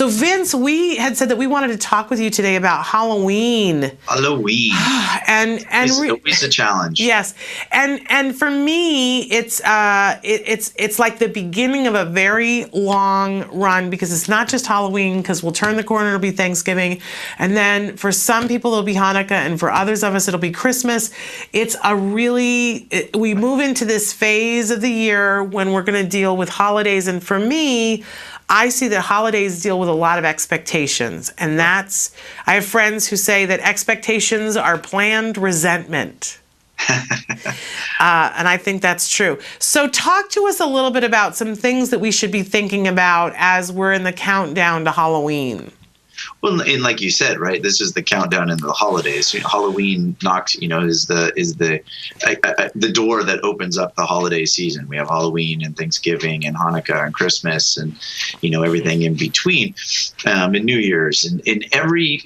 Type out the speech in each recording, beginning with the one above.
So Vince, we had said that we wanted to talk with you today about Halloween. Halloween. and It's always a challenge. Yes. And for me, it's like the beginning of a very long run, because it's not just Halloween, because we'll turn the corner, it'll be Thanksgiving. And then for some people, it'll be Hanukkah. And for others of us, it'll be Christmas. It's we move into this phase of the year when we're going to deal with holidays. And for me, I see that holidays deal with a lot of expectations. And I have friends who say that expectations are planned resentment. And I think that's true. So talk to us a little bit about some things that we should be thinking about as we're in the countdown to Halloween. Well, and like you said, right, this is the countdown into the holidays. Halloween is the door that opens up the holiday season. We have Halloween and Thanksgiving and Hanukkah and Christmas and, everything in between, and New Year's, and every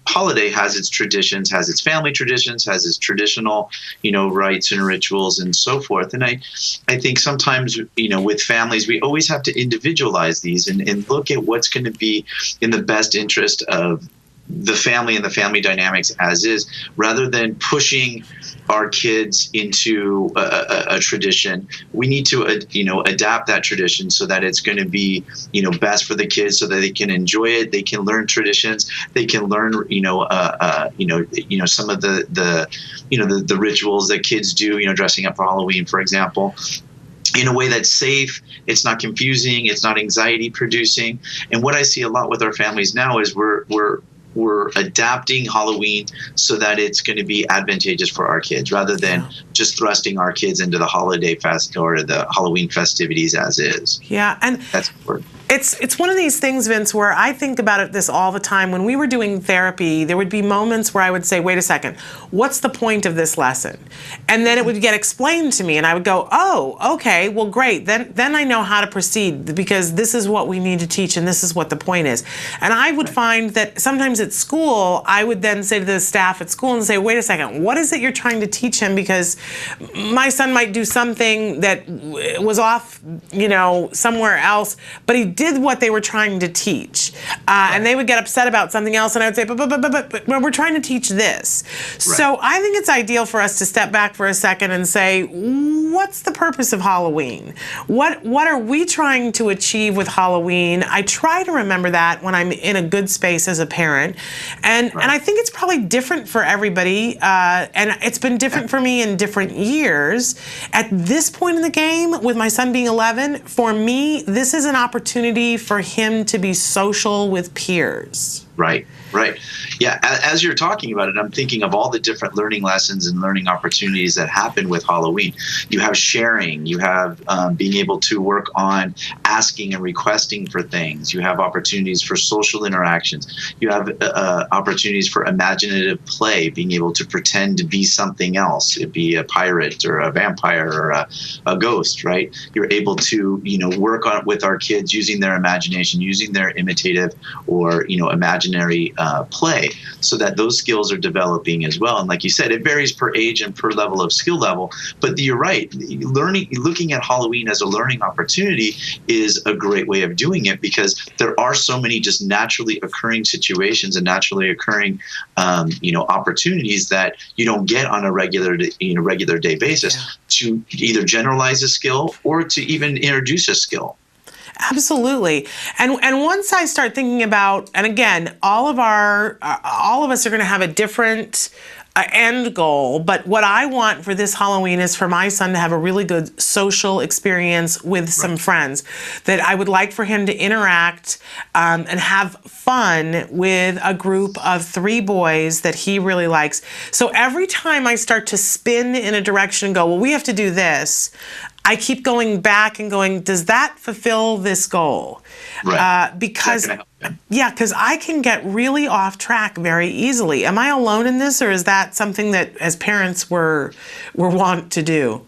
holiday has its traditions, has its family traditions, has its traditional, rites and rituals and so forth. And I think sometimes, with families, we always have to individualize these and look at what's going to be in the best interest of the family and the family dynamics as is, rather than pushing our kids into a tradition. We need to, adapt that tradition so that it's going to be, best for the kids, so that they can enjoy it. They can learn traditions. They can learn, some of the rituals that kids do, dressing up for Halloween, for example, in a way that's safe. It's not confusing. It's not anxiety producing. And what I see a lot with our families now is we're adapting Halloween so that it's going to be advantageous for our kids, rather than just thrusting our kids into the holiday fest or the Halloween festivities as is. Yeah, and that's important. It's one of these things, Vince, where I think about this all the time. When we were doing therapy, there would be moments where I would say, wait a second, what's the point of this lesson? And then it would get explained to me, and I would go, oh, okay, well, great. Then I know how to proceed, because this is what we need to teach, and this is what the point is. And I would find that sometimes at school, I would then say to the staff at school and say, wait a second, what is it you're trying to teach him? Because my son might do something that was off, somewhere else, but he did what they were trying to teach. And they would get upset about something else, and I would say, but we're trying to teach this. Right. So I think it's ideal for us to step back for a second and say, what's the purpose of Halloween? What are we trying to achieve with Halloween? I try to remember that when I'm in a good space as a parent. And I think it's probably different for everybody. And it's been different for me in different years. At this point in the game, with my son being 11, for me, this is an opportunity for him to be social with peers. Right. Yeah, as you're talking about it, I'm thinking of all the different learning lessons and learning opportunities that happen with Halloween. You have sharing, you have being able to work on asking and requesting for things. You have opportunities for social interactions. You have opportunities for imaginative play, being able to pretend to be something else. It'd be a pirate or a vampire or a ghost, right? You're able to, work on it with our kids using their imagination, using their imitative or, imaginary play, so that those skills are developing as well. And like you said, it varies per age and per level of skill level. But you're right. Looking at Halloween as a learning opportunity is a great way of doing it, because there are so many just naturally occurring situations and naturally occurring, opportunities that you don't get on a regular day basis to either generalize a skill or to even introduce a skill. Absolutely. And once I start thinking about, and again, all of us are going to have a different end goal, but what I want for this Halloween is for my son to have a really good social experience with some friends, that I would like for him to interact and have fun with a group of 3 boys that he really likes. So every time I start to spin in a direction and go, well, we have to do this, I keep going back and going, does that fulfill this goal? Right. Because I can get really off track very easily. Am I alone in this, or is that something that as parents we're wont to do?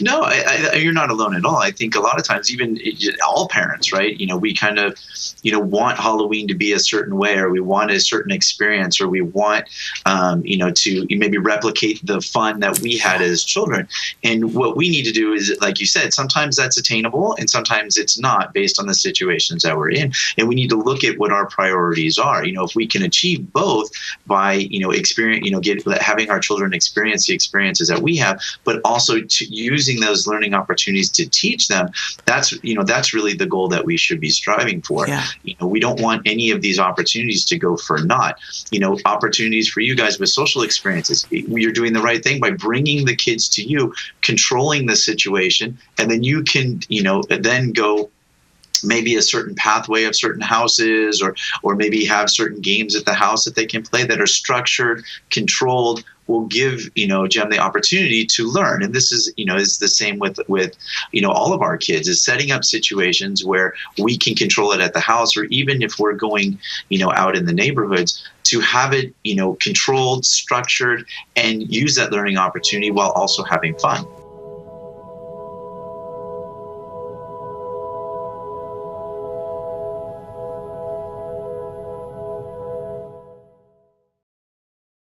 No, you're not alone at all. I think a lot of times, even all parents, right? We kind of, want Halloween to be a certain way, or we want a certain experience, or we want, to maybe replicate the fun that we had as children. And what we need to do is, like you said, sometimes that's attainable, and sometimes it's not, based on the situations that we're in. And we need to look at what our priorities are. If we can achieve both by, experience, having our children experience the experiences that we have, but also using those learning opportunities to teach them, that's really the goal that we should be striving for. Yeah. We don't want any of these opportunities to go for naught. Opportunities for you guys with social experiences. You're doing the right thing by bringing the kids to you, controlling the situation, and then you can, then go maybe a certain pathway of certain houses, or maybe have certain games at the house that they can play that are structured, controlled, will give Jem the opportunity to learn. And this is is the same with all of our kids, is setting up situations where we can control it at the house, or even if we're going out in the neighborhoods, to have it controlled, structured, and use that learning opportunity while also having fun.